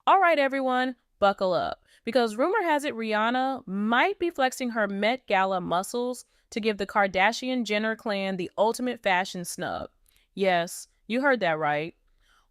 All right, everyone, buckle up, because rumor has it Rihanna might be flexing her Met Gala muscles to give the Kardashian Jenner clan the ultimate fashion snub. Yes, you heard that right.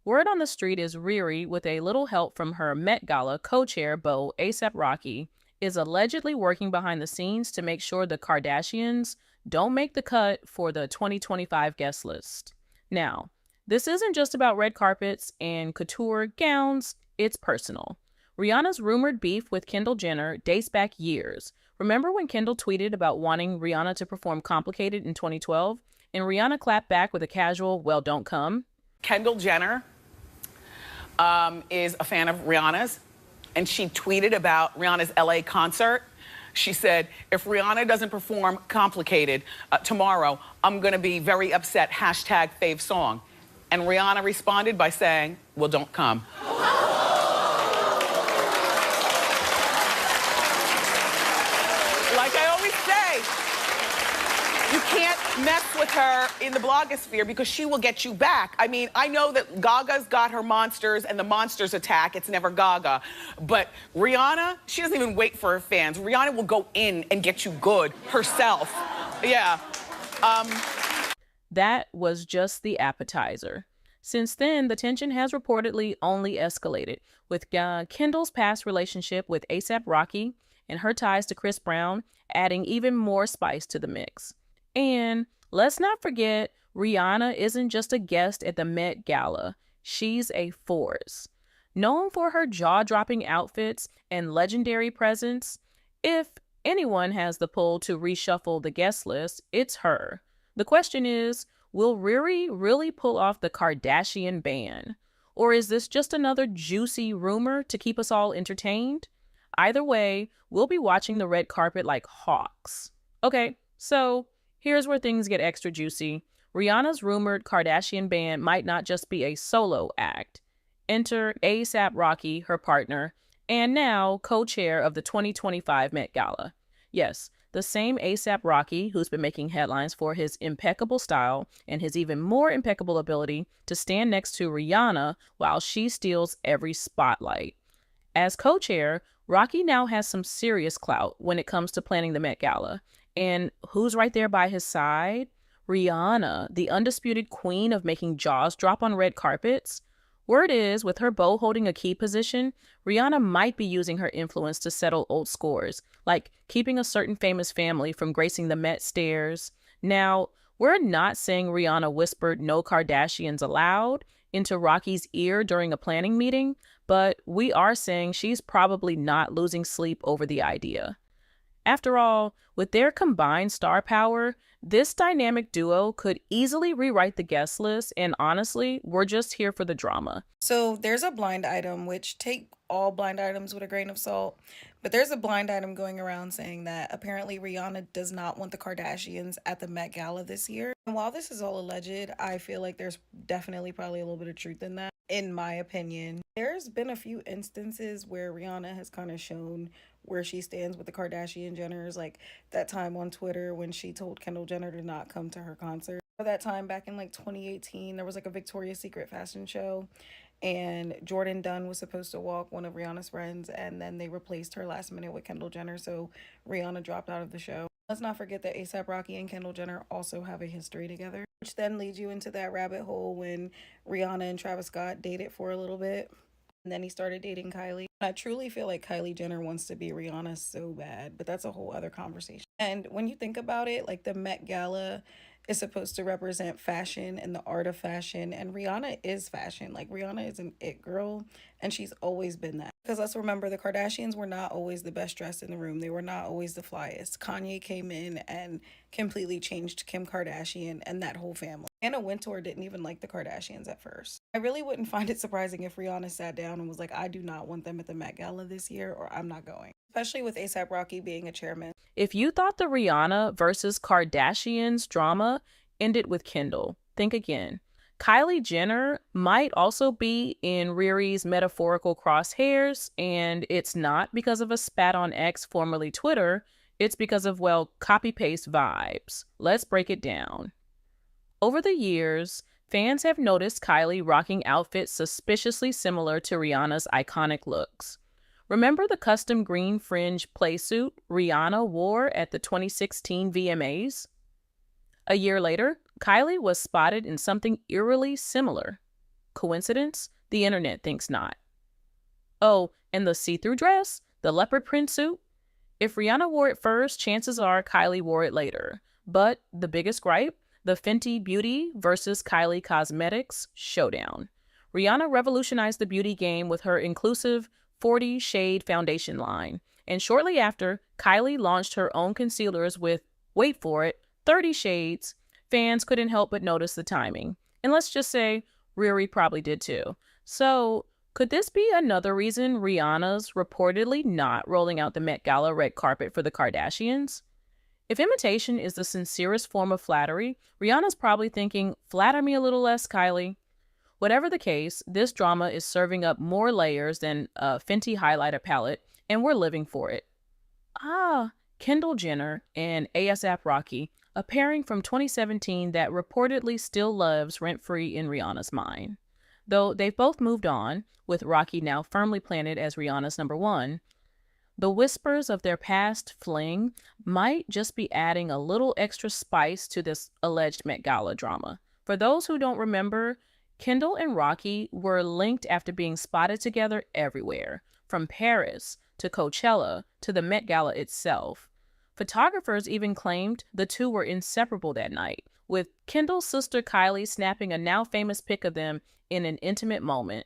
Word on the street is Riri, with a little help from her Met Gala co-chair beau ASAP Rocky, is allegedly working behind the scenes to make sure the Kardashians don't make the cut for the 2025 guest list. Now, this isn't just about red carpets and couture gowns, it's personal. Rihanna's rumored beef with Kendall Jenner dates back years. Remember when Kendall tweeted about wanting Rihanna to perform Complicated in 2012? And Rihanna clapped back with a casual, well, don't come? Kendall Jenner is a fan of Rihanna's, and she tweeted about Rihanna's LA concert. She said, if Rihanna doesn't perform Complicated tomorrow, I'm gonna be very upset, hashtag fave song. And Rihanna responded by saying, well, don't come. Like I always say, you can't mess with her in the blogosphere because she will get you back. I mean, I know that Gaga's got her monsters and the monsters attack. It's never Gaga. But Rihanna, she doesn't even wait for her fans. Rihanna will go in and get you good herself. Yeah. That was just the appetizer. Since then, the tension has reportedly only escalated, with Kendall's past relationship with ASAP Rocky and her ties to Chris Brown adding even more spice to the mix. And let's not forget, Rihanna isn't just a guest at the Met Gala. She's a force. Known for her jaw-dropping outfits and legendary presence, if anyone has the pull to reshuffle the guest list, it's her. The question is, will Riri really pull off the Kardashian ban? Or is this just another juicy rumor to keep us all entertained? Either way, we'll be watching the red carpet like hawks. Okay, so here's where things get extra juicy. Rihanna's rumored Kardashian ban might not just be a solo act. Enter ASAP Rocky, her partner, and now co-chair of the 2025 Met Gala. Yes, the same ASAP Rocky who's been making headlines for his impeccable style and his even more impeccable ability to stand next to Rihanna while she steals every spotlight. As co-chair, Rocky now has some serious clout when it comes to planning the Met Gala. And who's right there by his side? Rihanna, the undisputed queen of making jaws drop on red carpets. Word is, with her beau holding a key position, Rihanna might be using her influence to settle old scores, like keeping a certain famous family from gracing the Met stairs. Now, we're not saying Rihanna whispered "no Kardashians allowed" into Rocky's ear during a planning meeting, but we are saying she's probably not losing sleep over the idea. After all, with their combined star power, this dynamic duo could easily rewrite the guest list, and honestly, we're just here for the drama. So there's a blind item, which take all blind items with a grain of salt, but there's a blind item going around saying that apparently Rihanna does not want the Kardashians at the Met Gala this year. And while this is all alleged, I feel like there's definitely probably a little bit of truth in that, in my opinion. There's been a few instances where Rihanna has kind of shown where she stands with the Kardashian Jenners, like that time on Twitter when she told Kendall Jenner to not come to her concert. For that time back in like 2018, there was like a Victoria's Secret fashion show, and Jordan Dunn was supposed to walk, one of Rihanna's friends, and then they replaced her last minute with Kendall Jenner, so Rihanna dropped out of the show. Let's not forget that ASAP Rocky and Kendall Jenner also have a history together, which then leads you into that rabbit hole when Rihanna and Travis Scott dated for a little bit. And then he started dating Kylie. I truly feel like Kylie Jenner wants to be Rihanna so bad, but that's a whole other conversation. And when you think about it, like the Met Gala is supposed to represent fashion and the art of fashion, and Rihanna is fashion. Like Rihanna is an it girl, and she's always been that. Because let's remember, the Kardashians were not always the best dressed in the room. They were not always the flyest. Kanye came in and completely changed Kim Kardashian and that whole family. Anna Wintour didn't even like the Kardashians at first. I really wouldn't find it surprising if Rihanna sat down and was like, I do not want them at the Met Gala this year, or I'm not going. Especially with ASAP Rocky being a chairman. If you thought the Rihanna versus Kardashians drama ended with Kendall, think again. Kylie Jenner might also be in Riri's metaphorical crosshairs, and it's not because of a spat on X, formerly Twitter. It's because of, well, copy-paste vibes. Let's break it down. Over the years, fans have noticed Kylie rocking outfits suspiciously similar to Rihanna's iconic looks. Remember the custom green fringe playsuit Rihanna wore at the 2016 VMAs? A year later, Kylie was spotted in something eerily similar. Coincidence? The internet thinks not. Oh, and the see-through dress? The leopard print suit? If Rihanna wore it first, chances are Kylie wore it later. But the biggest gripe? The Fenty Beauty versus Kylie Cosmetics showdown. Rihanna revolutionized the beauty game with her inclusive 40 Shade foundation line. And shortly after, Kylie launched her own concealers with, wait for it, 30 shades. Fans couldn't help but notice the timing. And let's just say, Riri probably did too. So, could this be another reason Rihanna's reportedly not rolling out the Met Gala red carpet for the Kardashians? If imitation is the sincerest form of flattery, Rihanna's probably thinking, flatter me a little less, Kylie. Whatever the case, this drama is serving up more layers than a Fenty highlighter palette, and we're living for it. Kendall Jenner and A$AP Rocky, a pairing from 2017 that reportedly still lives rent-free in Rihanna's mind. Though they've both moved on, with Rocky now firmly planted as Rihanna's number one, the whispers of their past fling might just be adding a little extra spice to this alleged Met Gala drama. For those who don't remember, Kendall and Rocky were linked after being spotted together everywhere, from Paris to Coachella to the Met Gala itself. Photographers even claimed the two were inseparable that night, with Kendall's sister Kylie snapping a now famous pic of them in an intimate moment.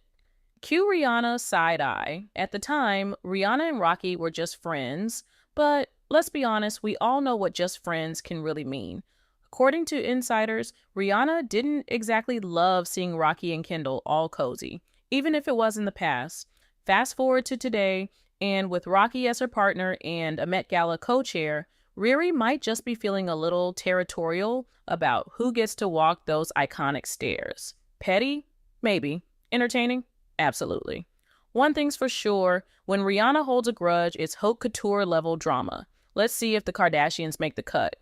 Cue Rihanna side-eye. At the time, Rihanna and Rocky were just friends, but let's be honest, we all know what just friends can really mean. According to insiders, Rihanna didn't exactly love seeing Rocky and Kendall all cozy, even if it was in the past. Fast forward to today, and with Rocky as her partner and a Met Gala co-chair, Riri might just be feeling a little territorial about who gets to walk those iconic stairs. Petty? Maybe. Entertaining? Absolutely. One thing's for sure, when Rihanna holds a grudge, it's haute couture level drama. Let's see if the Kardashians make the cut,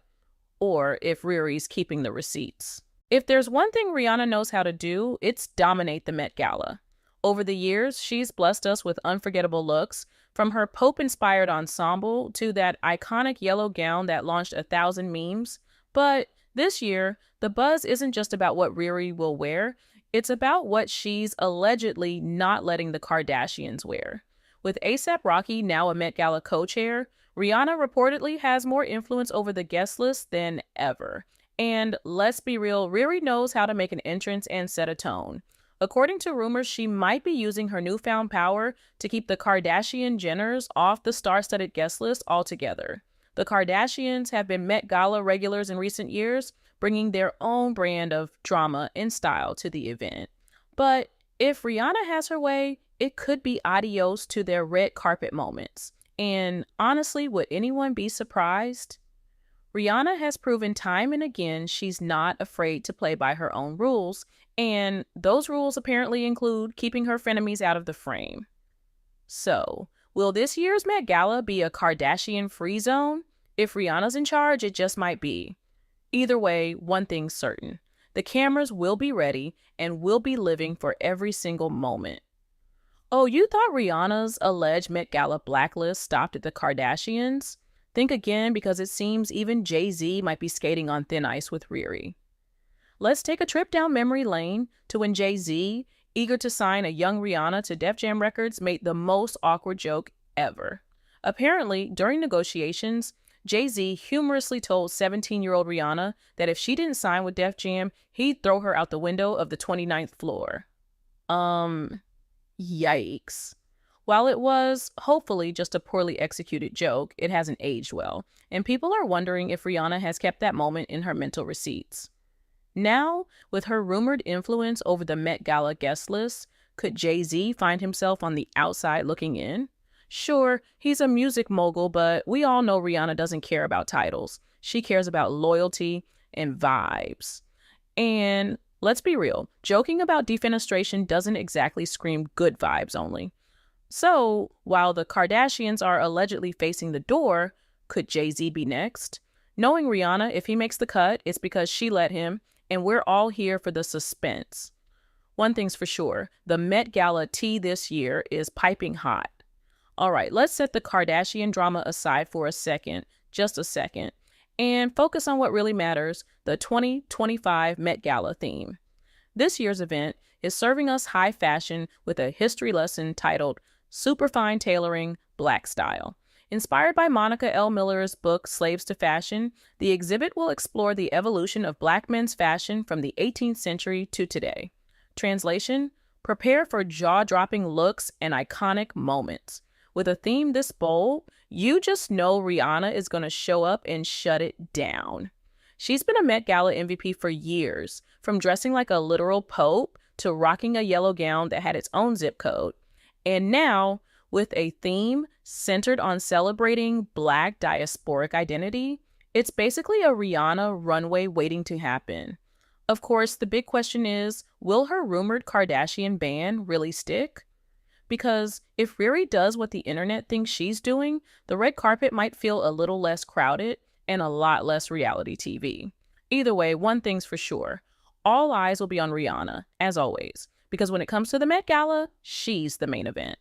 or if Riri's keeping the receipts. If there's one thing Rihanna knows how to do, it's dominate the Met Gala. Over the years, she's blessed us with unforgettable looks, from her Pope-inspired ensemble to that iconic yellow gown that launched 1,000 memes. But this year, the buzz isn't just about what Riri will wear, it's about what she's allegedly not letting the Kardashians wear. With A$AP Rocky now a Met Gala co-chair, Rihanna reportedly has more influence over the guest list than ever. And let's be real, Riri knows how to make an entrance and set a tone. According to rumors, she might be using her newfound power to keep the Kardashian Jenners off the star-studded guest list altogether. The Kardashians have been Met Gala regulars in recent years, bringing their own brand of drama and style to the event. But if Rihanna has her way, it could be adios to their red carpet moments. And honestly, would anyone be surprised? Rihanna has proven time and again she's not afraid to play by her own rules, and those rules apparently include keeping her frenemies out of the frame. So, will this year's Met Gala be a Kardashian-free zone? If Rihanna's in charge, it just might be. Either way, one thing's certain. The cameras will be ready and will be living for every single moment. Oh, you thought Rihanna's alleged Met Gala blacklist stopped at the Kardashians? Think again, because it seems even Jay-Z might be skating on thin ice with Riri. Let's take a trip down memory lane to when Jay-Z, eager to sign a young Rihanna to Def Jam Records, made the most awkward joke ever. Apparently, during negotiations, Jay-Z humorously told 17-year-old Rihanna that if she didn't sign with Def Jam, he'd throw her out the window of the 29th floor. Yikes. While it was, hopefully, just a poorly executed joke, it hasn't aged well, and people are wondering if Rihanna has kept that moment in her mental receipts. Now, with her rumored influence over the Met Gala guest list, could Jay-Z find himself on the outside looking in? Sure, he's a music mogul, but we all know Rihanna doesn't care about titles. She cares about loyalty and vibes. And let's be real, joking about defenestration doesn't exactly scream good vibes only. So, while the Kardashians are allegedly facing the door, could Jay-Z be next? Knowing Rihanna, if he makes the cut, it's because she let him, and we're all here for the suspense. One thing's for sure, the Met Gala tea this year is piping hot. All right, let's set the Kardashian drama aside for a second, just a second, and focus on what really matters, the 2025 Met Gala theme. This year's event is serving us high fashion with a history lesson titled Superfine Tailoring, Black Style. Inspired by Monica L. Miller's book Slaves to Fashion, the exhibit will explore the evolution of Black men's fashion from the 18th century to today. Translation: prepare for jaw-dropping looks and iconic moments. With a theme this bold, you just know Rihanna is going to show up and shut it down. She's been a Met Gala MVP for years, from dressing like a literal pope to rocking a yellow gown that had its own zip code. And now, with a theme centered on celebrating Black diasporic identity, it's basically a Rihanna runway waiting to happen. Of course, the big question is, will her rumored Kardashian ban really stick? Because if Riri does what the internet thinks she's doing, the red carpet might feel a little less crowded and a lot less reality TV. Either way, one thing's for sure. All eyes will be on Rihanna, as always, because when it comes to the Met Gala, she's the main event.